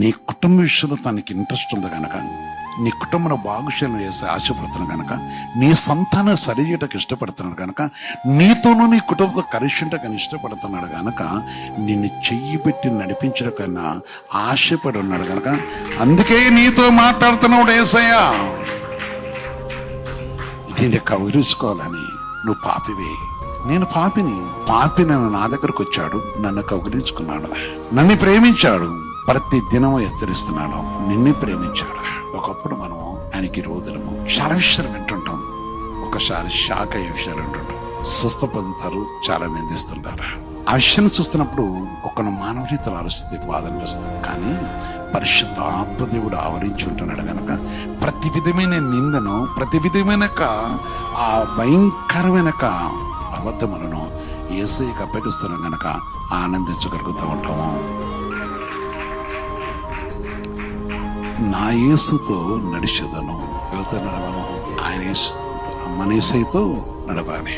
నీ కుటుంబ విషయంలో తనకి ఇంట్రెస్ట్ ఉంది కనుక, నీ కుటుంబంలో బాగుశీలం చేసే ఆశపడుతున్నాడు కనుక, నీ సంతానం సరిచేయటకు ఇష్టపడుతున్నాడు కనుక, నీతోనూ నీ కుటుంబంతో కలిసి ఉండటం ఇష్టపడుతున్నాడు కనుక, నిన్ను చెయ్యి పెట్టి నడిపించడం కన్నా ఆశపడి ఉన్నాడు కనుక, అందుకే నీతో మాట్లాడుతున్నాడు యేసయ్య. నేను కౌగిలించుకోవాలని. నువ్వు పాపివే, నేను పాపి నన్ను నా దగ్గరకు వచ్చాడు, నన్ను కౌగిలించుకున్నాడు, నన్ను ప్రేమించాడు, ప్రతి దినము హెచ్చరిస్తున్నాడు, నిన్ను ప్రేమించాడు. ఒకప్పుడు మనము ఆయనకి రోజులము చాలా విషయాలు వింటుంటాం, ఒకసారి షాక్ అయ్యే విషయాలు వింటుంటాం. స్వస్థ పొందుతారు, చాలా నిందిస్తుంటారు. ఆ విషయాన్ని చూస్తున్నప్పుడు ఒక మానవ రీతిలో ఆలోచిస్తే బాధ అనిపిస్తుంది. కానీ పరిశుద్ధ ఆత్మదేవుడు ఆవరించి ఉంటున్నాడు కనుక ప్రతి విధమైన నిందను, ప్రతి విధమైన ఆ భయంకరమైన అబద్ధములను యేసయ్యకి అప్పగిస్తున్నాం కనుక ఆనందించగలుగుతూ ఉంటాము. నా యేసుతో నడిచెదను, వెళ్తే నడవను, ఆయన మన యేసయ్యతో నడవాలి.